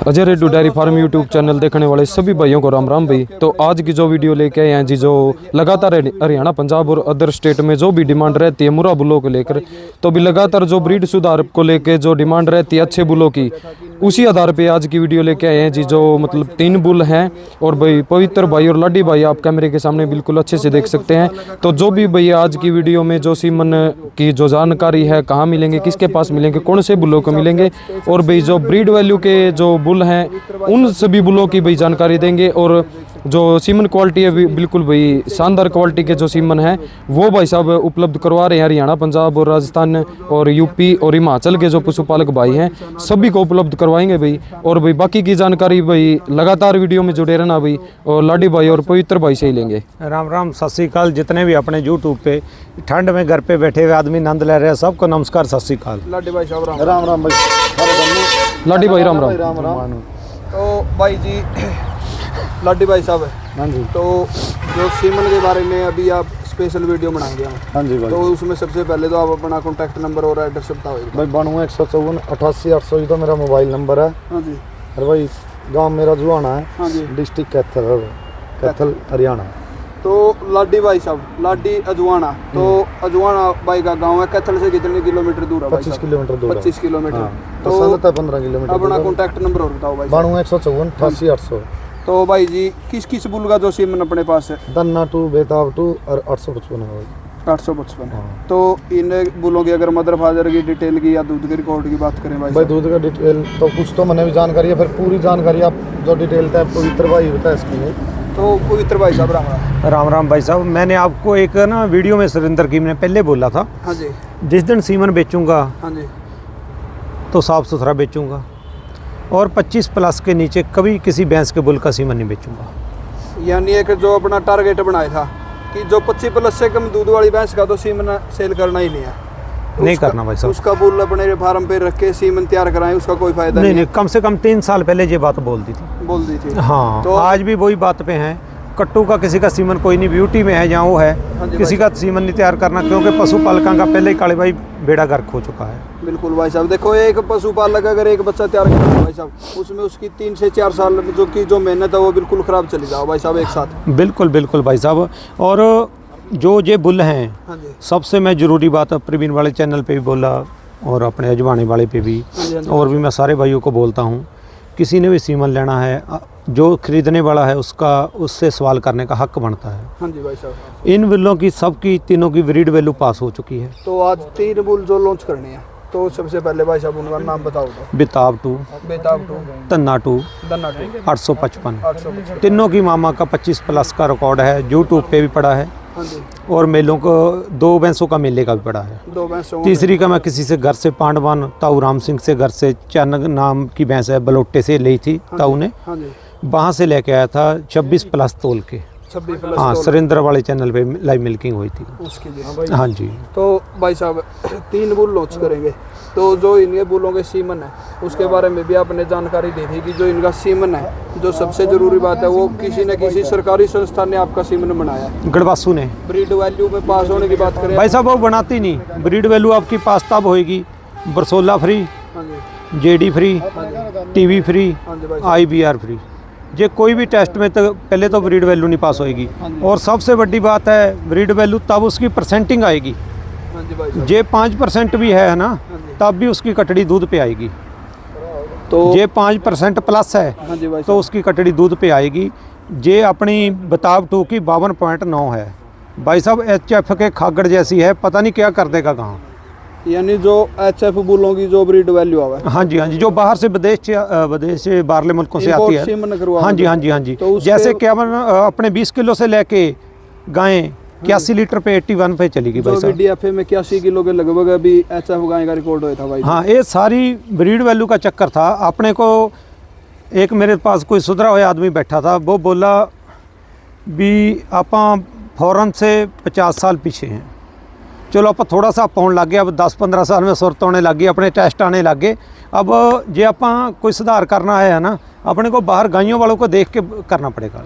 Ajay Reddy dairy farm YouTube channel देखने वाले सभी भाइयों को राम राम भाई। तो आज की जो वीडियो लेके आए हैं जी, जो लगातार हरियाणा, पंजाब और अदर स्टेट में जो भी डिमांड रहती है मुर्रा बुलों को लेकर, तो भी लगातार जो ब्रीड सुधार को लेकर जो डिमांड रहती है अच्छे बुलों की, उसी आधार पे आज की वीडियो लेके आए हैं जी। जो मतलब 3 बुल हैं और भाई पवित्र भाई और लाडी भाई आप कैमरे के सामने बिल्कुल अच्छे से देख सकते हैं। तो जो भी भैया आज की वीडियो में जो सीमन की जो जानकारी है, कहाँ मिलेंगे, किसके पास मिलेंगे, कौन से बुलों को मिलेंगे, और भाई जो ब्रीड वैल्यू के जो बुल हैं उन सभी बुलों की भाई जानकारी देंगे। और जो सीमन क्वालिटी है बिल्कुल भाई शानदार क्वालिटी के जो सीमन हैं वो भाई साहब उपलब्ध करवा रहे हैं। हरियाणा, पंजाब और राजस्थान और यूपी और हिमाचल के जो पशुपालक भाई हैं सभी को उपलब्ध करवाएंगे भाई। और भाई बाकी की जानकारी भाई लगातार वीडियो में जुड़े रहना भाई, और लाडी भाई और पवित्र भाई से ही लेंगे। राम राम, सत श्री अकाल। जितने भी अपने यूट्यूब पे ठंड में घर पे बैठे हुए आदमी आनंद ले रहे हैं, सबको नमस्कार, सत श्री अकाल। लाडी भाई साहब राम राम भाई। लाडी भाई राम राम। तो भाई जी लाडी भाई साहब, हाँ जी। तो जो सीमन के बारे में अभी आप स्पेशल वीडियो बनाएंगे हम, हाँ जी भाई। तो उसमें सबसे पहले तो आप अपना कॉन्टैक्ट नंबर और एड्रेस बताओ भाई। 92 154 88 800 ये तो मेरा मोबाइल नंबर है। हाँ जी। और भाई गांव मेरा जुआना है। हाँ जी। डिस्ट्रिक्ट कैथल हरियाणा। तो लाडी भाई साहब, लाडी अजवाना, तो अजवाना भाई का गांव है। कैथल से कितने किलोमीटर दूर है? 25 किलोमीटर दूर। 25 किलोमीटर। तो 15 किलोमीटर। अपना कॉन्टैक्ट नंबर और बताओ भाई। 92 154 88 800। तो भाई जी किस किस बुल का जो सीमन अपने पास है? दन्ना 2, बेताब 2 और 855 है भाई। 855। तो इन बुलों की अगर मदर फादर की डिटेल की या दूध के रिकॉर्ड की बात करें भाई दूध का डिटेल तो कुछ तो मैंने भी जानकारी है, फिर पूरी जानकारी आप जो डिटेल था पवित्र भाई बताए इसकी। तो पवित्र भाई साहब राम राम भाई साहब। मैंने आपको एक ना वीडियो में सुरेंद्र की मैंने पहले बोला था। हाँ जी। जिस दिन सीमन बेचूंगा, हाँ जी, तो साफ़ सुथरा बेचूंगा, और 25 प्लस के नीचे कभी किसी भैंस के बुल का सीमन नहीं बेचूंगा। यानी एक जो अपना टारगेट बनाया था कि जो 25 प्लस से कम दूध वाली भैंस का तो सीमन सेल करना ही नहीं है। नहीं करना भाई साहब। उसका बुल अपने फार्म पे रख के सीमन तैयार कराएं, उसका कोई फायदा नहीं। कम से कम 3 साल पहले ये बात बोल दी थी। हाँ, तो आज भी वही बात पे हैं। कट्टू का किसी का सीमन कोई नहीं, ब्यूटी में है जहाँ वो है। हाँ किसी का सीमन नहीं तैयार करना, क्योंकि पशुपालकों का पहले ही काले भाई बेड़ा गर्क हो चुका है। बिल्कुल भाई साहब। देखो एक पशुपालक अगर एक बच्चा तैयार करता है भाई साहब, उसमें उसकी 3 से 4 साल जो मेहनत है वो बिल्कुल ख़राब चली जाओ भाई साहब एक साथ। बिल्कुल बिल्कुल भाई साहब। और जो ये बुल हैं, हाँ जी, सबसे मैं ज़रूरी बात प्रवीण वाले चैनल पे भी बोला और अपने अजवाने वाले पे भी, और भी मैं सारे भाइयों को बोलता हूँ, किसी ने भी सीमन लेना है, जो खरीदने वाला है उससे सवाल करने का हक बनता है। हाँ जी भाई साहब। इन बुलों की सबकी तीनों की ब्रीड वैल्यू पास हो चुकी है। तो आज 3 बुल जो लॉन्च करनी है, तो सबसे पहले भाई साहब उनका नाम बताओ। तो बेताब 2, बेताब 2, तन्ना 2, दन्ना 2, 855। तीनों की मामा का 25 प्लस का रिकॉर्ड है, यूट्यूब पे भी पड़ा है। हाँ जी। और मेलों को 2 भैंसों का मेले का भी पड़ा है। 2 भैंसों। तीसरी का मैं किसी से घर से पांडवान ताऊ राम सिंह से घर से चैनक नाम की भैंस है, बलोटे से ली थी ताऊ ने। हाँ जी। वहाँ से लेके आया था 26 प्लस तोल के। 26 प्लस। हाँ, सुरेंद्र वाले चैनल पे लाइव मिल्किंग हुई थी उसके लिए। हाँ जी। तो भाई साहब 3 बुल लॉन्च करेंगे, तो जो इनके बुलों के सीमन है उसके बारे में भी आपने जानकारी दी थी कि जो इनका सीमन है, जो सबसे जरूरी बात है, वो किसी न किसी सरकारी संस्था ने आपका सीमन बनाया, गढ़वासू ने। ब्रीड वैल्यू में पास होने की बात करें भाई साहब, वो बनाती नहीं। ब्रीड वैल्यू आपकी पास तब होएगी बरसोला फ्री, हाँ जी, जेडी फ्री, टीवी फ्री, हाँ जी भाई, IBR फ्री। ये कोई भी टेस्ट में तो पहले तो ब्रीड वैल्यू नहीं पास होएगी। और सबसे बड़ी बात है, ब्रीड वैल्यू तब उसकी परसेंटिंग आएगी। हाँ जी भाई साहब। जे 5% भी है ना, तब भी उसकी कटड़ी दूध पे आएगी। तो जे 5% प्लस है, हाँ जी भाई तो उसकी कटड़ी दूध पे आएगी। जे अपनी बेताब 2 की 52.9 है भाई साहब, HF के खागड़ जैसी है, पता नहीं क्या कर देगा कहाँ। यानी जो HF बुलों की जो ब्रीड वैल्यू आवा है, हाँ जी हाँ जी, जो बाहर से विदेश से बाहरले मुल्कों से आती है। हाँ जी हाँ जी हाँ जी। तो जैसे क्या अपने 20 किलो से लेके गायें 81 लीटर पे 81 पे चलेगी भाई साहब। DFA में 81 किलो के लगभग अभी HF गाय का रिकॉर्ड हुआ था भाई। हाँ, ये सारी ब्रीड वैल्यू का चक्कर था। अपने को एक मेरे पास कोई सुधरा हुआ आदमी बैठा था, वो बोला भी आप फौरन से 50 साल पीछे हैं। चलो आप थोड़ा सा पाउन लग गया, अब 10-15 साल में सुरत आने लग गई, अपने टेस्ट आने लग गए। अब जे आप कोई सुधार करना है ना, अपने को बाहर गायों वालों को देख के करना पड़ेगा।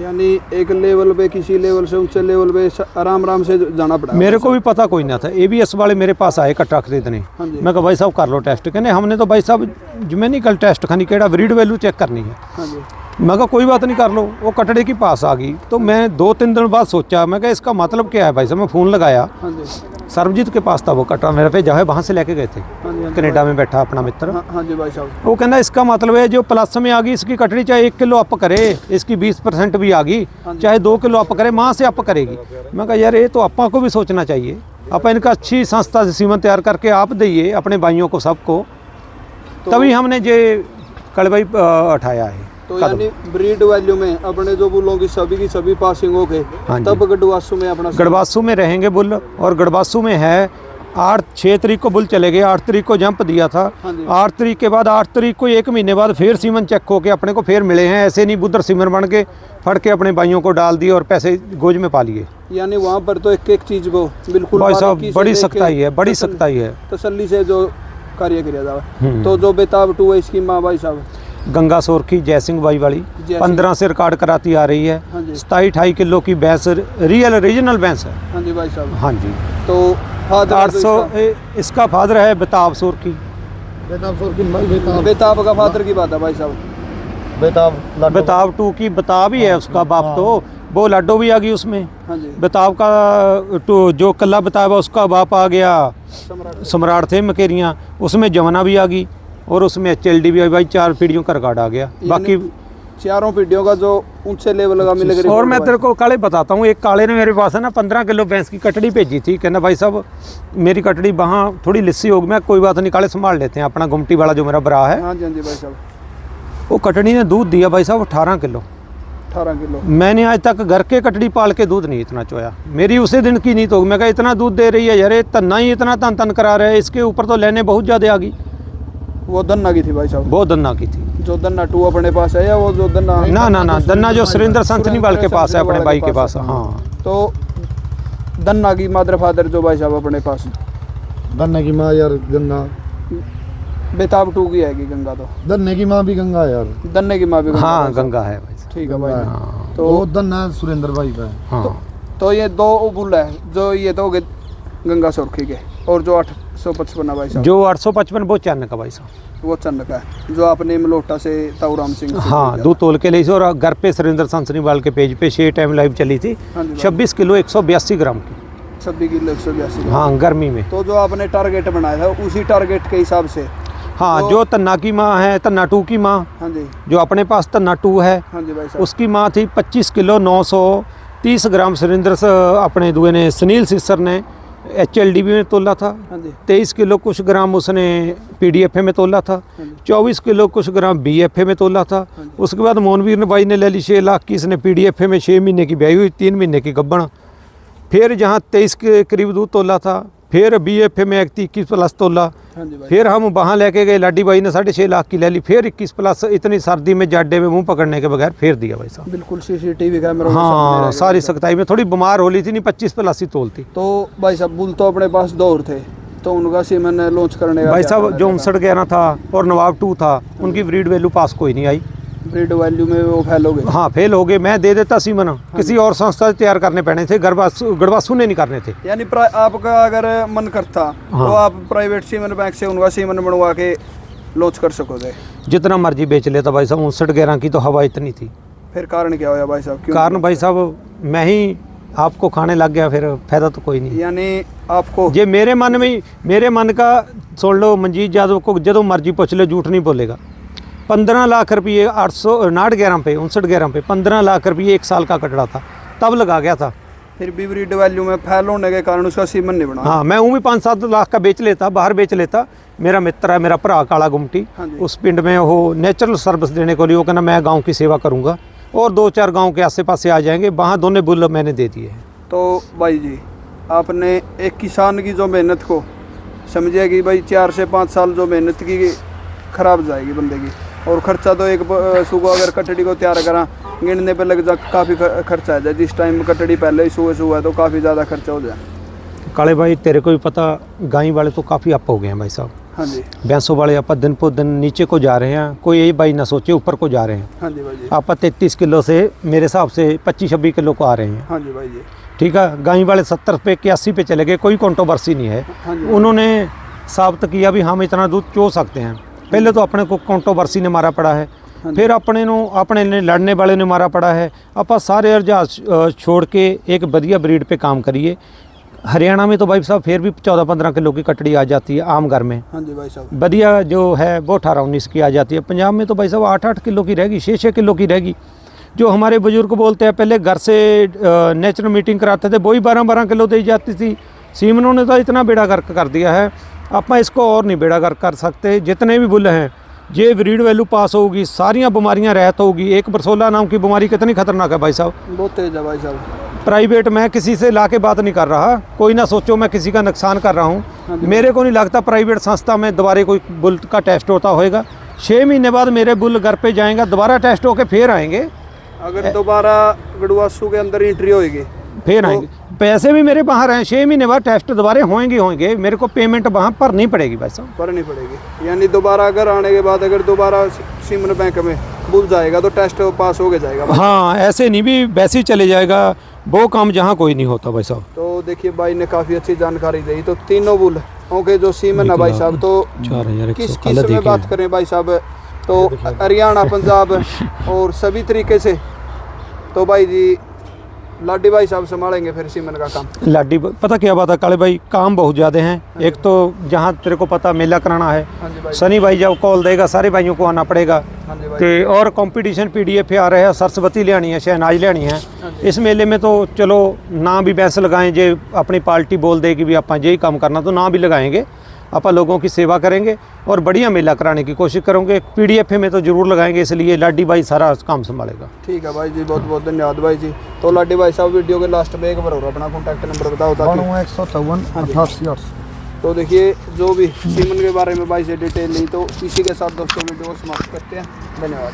यानी एक लेवल पे किसी लेवल से ऊंचे लेवल पे आराम से जाना पड़ा। मेरे को भी पता कोई ना था। ABS वाले मेरे पास आए कट्टा खरीदने। हाँ जी। मैं कहा भाई साहब कर लो टेस्ट। कहने हमने तो भाई साहब जमेनिकल टेस्ट खानी केड़ा ब्रीड वैल्यू चेक करनी है। हाँ जी। मैं कहा कोई बात नहीं कर लो। वो कटड़े के पास आ गई तो मैं 2-3 दिन बाद सोचा, मैं कहा इसका मतलब क्या है भाई साहब। मैं फ़ोन लगाया, हाँ जी। सरबजीत के पास था वो कटड़ा, मेरे पे जाए वहाँ से लेके गए थे। हाँ जी, हाँ जी। कनेडा में बैठा अपना मित्र। हाँ जी भाई साहब। वो कहना इसका मतलब है जो प्लस में आ गई इसकी कटड़ी चाहे 1 किलो अप करे, इसकी 20% भी आ गई, चाहे 2 किलो अप करे, माँ से अप करेगी। मैं कहा यार ये तो अपा को भी सोचना चाहिए। आप इनका अच्छी संस्था से सीमन तैयार करके आप दइए अपने भाइयों को सबको, तभी हमने ये कड़वाई उठाया है। तो यानी ब्रीड वैल्यू में अपने जो बुलों की सभी पासिंग हो गए, हाँ जी। तब गढ़वासू में अपना गढ़वासू में रहेंगे बुल। और गढ़वासू में है 6 तारीख को बुल चले गए, 8 तारीख को जंप दिया था। हाँ जी। 8 तारीख के बाद 8 तारीख को 1 महीने बाद फिर सीमन चेक होके अपने को फिर मिले हैं। ऐसे नहीं बुद्धर सीमन बन के फड़ के अपने भाइयों को डाल दिए और पैसे गोज में पा लिए। यानी वहाँ पर तो एक चीज़ को बिल्कुल भाई साहब बारीकी से बड़ी देख के सख्ताई है, बड़ी सख्ताई है। तसल्ली से जो कार्य किया जाए। तो जो बेताब 2 है इसकी माँ भाई साहब गंगा सोर की जय सिंह बाई वाली 15 से रिकॉर्ड कराती आ रही है। हाँ जी। 27-28 किलो की भैंस रियल रीजनल भैंस है। हाँ जी भाई साहब। हाँ जी। तो फादर 800 इसका फादर है बेताब सोर की। बेताब का फादर की बात है भाई साहब। बेताब 2 की बेताब ही है उसका बाप। तो वो लाडो भी आ गई उसमें। हाँ जी। बेताब का जो कल्ला बेताब है उसका बाप आ गया सम्राट थे मकेरियाँ, उसमें जमुना भी आ गई और उसमें HLD भी आई। भाई 4 पीढ़ियों का रिकॉर्ड आ गया। बाकी चारों पीढ़ियों का जो ऊंचे लेवल का मिल गया। और मैं तेरे को काले बताता हूँ, एक काले ने मेरे पास है ना 15 किलो भैंस की कटड़ी भेजी थी। कहना भाई साहब मेरी कटड़ी वहाँ थोड़ी लिस्सी होगी। मैं कोई बात नहीं काले संभाल लेते हैं, अपना गुमटी वाला जो मेरा बरा है। हाँ जी, हाँ जी भाई साहब। वो कटड़ी ने दूध दिया भाई साहब 18 किलो। 18 किलो। मैंने आज तक घर के कटड़ी पाल के दूध नहीं इतना चोया। मेरी उसी दिन की नींद होगी। मैं कहा इतना दूध दे रही है यार, ये तन्ना ही इतना तन तन करा रहे हैं, इसके ऊपर तो लेने बहुत ज़्यादा आ गई। वो दन्ना की थी भाई साहब। बहुत दन्ना की थी। जो दन्ना 2 अपने पास है या वो जो दन्ना ना दन्ना जो सुरेंद्र संसनीवाल के पास है, अपने भाई के पास। हाँ तो दन्ना की मदर फादर जो भाई साहब अपने पास दन्ने की माँ यार गंगा। बेताब 2 की है गंगा। तो दन्ने की माँ भी गंगा है यार। दन्ने की माँ भी हाँ गंगा है भाई साहब। ठीक है भाई। तो वो दन्ना सुरेंद्र भाई का है। हाँ तो ये 2 बुल है जो ये तो हो गए गंगा सुरखी के, और जो 855 भाई साहब जो 855 वो चन्न का भाई साहब। वो चन्न का है जो आपने मलोटा से ताऊराम सिंह से हाँ लिया। 2 तोल के लिए और घर पे सुरेंद्र संसनीवाल के पेज पे 6 टाइम लाइव चली थी। हाँ जी भाई। 26 किलो 182 ग्राम की। 26 किलो 182। हाँ गर्मी में। तो जो आपने टारगेट बनाया था उसी टारगेट के हिसाब से। हाँ जो तन्ना की माँ है, तन्ना 2 की माँ, हाँ जी, जो अपने पास तन्ना 2 है, हाँ जी भाई साहब। उसकी माँ थी 25 किलो 930 ग्राम। सुरेंद्र अपने दुए ने सुनील सिस्सर ने HLD में तोला था। हाँ जी, 23 किलो कुछ ग्राम उसने PDFA में तोला था। 24 किलो कुछ ग्राम BFA में तोला था। उसके बाद मोहनवीर भाई ने ले ली 6 लाख की। इसने PDFA में 6 महीने की ब्याई हुई, 3 महीने की गब्बण। फिर जहाँ 23 के करीब दूध तोला था, फिर BFA में 21 प्लस तोला। हाँ जी भाई। फिर हम वहाँ लेके गए, लाडी भाई ने 6.5 लाख की ले ली। फिर 21 प्लस इतनी सर्दी में जाडे में मुंह पकड़ने के बगैर फिर दिया भाई साहब। बिल्कुल CCTV कैमरा। हाँ सारी सख्ताई में। थोड़ी बीमार हो ली थी, नहीं 25 प्लस ही तोलती। तो भाई साहब बुल तो अपने पास 2 और थे, तो उनका सीमन लॉन्च करने का भाई क्या साहब प्लान जो है? 59-11 था और नवाब 2 था, उनकी ब्रीड वैल्यू पास कोई नहीं आई। ब्रीड वैल्यू में वो फेल हो गए। हाँ फेल हो गए। मैं दे देता सीमन, किसी और संस्था से तैयार करने पड़े थे, गढ़वासू ने नहीं करने थे। यानी आपका अगर मन करता तो आप प्राइवेट सीमन बैंक से उनका सीमन बनवा के लॉन्च कर सकोगे। जितना मर्जी बेच लेता भाई साहब। 59-11 की तो हवा इतनी थी। फिर कारण क्या होया भाई साहब? क्यों? कारण भाई साहब मैं ही आपको खाने लग गया, फिर फायदा तो कोई नहीं। यानी आपको जे मेरे मन का सुन लो, मनजीत यादव को जो मर्जी पूछ लो, झूठ नहीं बोलेगा। 15 लाख रुपये 859-11 पे 59-11 पे 15 लाख रुपये 1 साल का कटड़ा था, तब लगा गया था। फिर भी ब्रीड वैल्यू में फेल होने के कारण उसका सीमन नहीं बना। हाँ मैं वो भी 5-7 लाख का बेच लेता, बाहर बेच लेता। मेरा मित्र है, मेरा भरा काला गुमटी, हाँ जी। उस पिंड में वो नेचुरल सर्विस देने को लिए वो कहना मैं गाँव की सेवा करूँगा और 2-4 गाँव के आसे पासे आ जाएंगे, वहाँ दोनों बुल मैंने दे दिए हैं। तो भाई जी आपने एक किसान की जो मेहनत को समझिए कि भाई 4 से 5 साल जो मेहनत की खराब जाएगी बंदे की, और खर्चा तो एक सुबह अगर कटड़ी को तैयार करा गिनने पे लग जा काफ़ी खर्चा आ जाए। जिस टाइम कटड़ी पहले ही सुबह है तो काफ़ी ज़्यादा खर्चा हो जाए। काले भाई तेरे को भी पता, गाय वाले तो काफ़ी अप हो गए हैं भाई साहब। हाँ जी भैंसों वाले आप दिन पर दिन नीचे को जा रहे हैं, कोई यही भाई ना सोचे ऊपर को जा रहे हैं। हाँ जी भाई जी। आप 33 किलो से मेरे हिसाब से 25-26 किलो को आ रहे हैं। हाँ जी भाई जी। ठीक है, गाय वाले 70 पे 81 पे चले गए, कोई कंट्रोवर्सी नहीं है। हाँ जी। उन्होंने साबित किया भी हम इतना दूध चो सकते हैं। पहले तो अपने को कंट्रोवर्सी ने मारा पड़ा है, फिर अपने ने लड़ने वाले ने मारा पड़ा है। आप सारे अर्जाज छोड़ के एक बढ़िया ब्रीड पे काम करिए। हरियाणा में तो भाई साहब फिर भी 14-15 किलो की कटड़ी आ जाती है आम घर में। हाँ जी भाई साहब। बढ़िया जो है वो 18-19 की आ जाती है। पंजाब में तो भाई साहब 8-8 किलो की रहेगी, 6-6 किलो की रहेगी। जो हमारे बुजुर्ग बोलते हैं पहले घर से नेचुरल मीटिंग कराते थे, वही 12-12 किलो दी जाती थी। सीमनों ने तो इतना बेड़ा गर्क कर दिया है, आप इसको और नहीं बेड़ा गर्क कर सकते। जितने भी बुल हैं ये ब्रीड वैल्यू पास होगी, सारियां बीमारियां रहत होगी। एक बरसोला नाम की बीमारी कितनी खतरनाक है भाई साहब, बहुत तेज है भाई साहब। प्राइवेट मैं किसी से ला के बात नहीं कर रहा, कोई ना सोचो मैं किसी का नुकसान कर रहा हूँ। मेरे को नहीं लगता प्राइवेट संस्था में दोबारा कोई बुल का टेस्ट होता होगा। 6 महीने बाद मेरे बुल घर पे जाएंगे, दोबारा टेस्ट होके फिर आएंगे। अगर दोबारा गढ़वासू के अंदर एंट्री होगी फिर आएंगे। पैसे भी मेरे बाहर हैं, 6 महीने बाद टेस्ट दोबारा होंगे। मेरे को पेमेंट वहाँ पर नहीं पड़ेगी भाई साहब, भरनी पड़ेगी। यानी दोबारा अगर आने के बाद अगर दोबारा सीमन बैंक में भूल जाएगा तो टेस्ट पास हो के जाएगा। हाँ, ऐसे नहीं भी वैसे ही चले जाएगा, वो काम जहाँ कोई नहीं होता भाई साहब। तो देखिए भाई ने काफ़ी अच्छी जानकारी दी। तो तीनों बुल ओके जो सीमन है भाई साहब, तो किस में बात करें भाई साहब, तो हरियाणा, पंजाब और सभी तरीके से तो भाई जी लाडी भाई साहब संभालेंगे फिर सीमन का काम। लाडी पता क्या बात है काले भाई, काम बहुत ज़्यादा हैं। एक तो जहाँ तेरे को पता मेला कराना है, हाँ जी भाई। सनी भाई जब कॉल देगा सारे भाइयों को आना पड़ेगा। हाँ जी भाई। ते और कंपटीशन पीडीएफ आ रहे हैं, सरस्वती लेनी है, शहनाज लेनी है। इस मेले में तो चलो ना भी बैंस लगाएं, जे अपनी पार्टी बोल देगी भी आप यही काम करना तो ना भी लगाएंगे। आप लोगों की सेवा करेंगे और बढ़िया मेला कराने की कोशिश करेंगे। पीडीएफ में तो जरूर लगाएंगे, इसलिए लाडी भाई सारा काम संभालेगा। ठीक है भाई जी, बहुत बहुत धन्यवाद भाई जी। तो लाडी भाई साहब वीडियो के लास्ट में एक बार और अपना कॉन्टैक्ट नंबर बताओ ताकि 154 तो देखिए जो भी सीमन के बारे में भाई से डिटेल ली। तो इसी के साथ दोस्तों वीडियो को समाप्त करते हैं। धन्यवाद।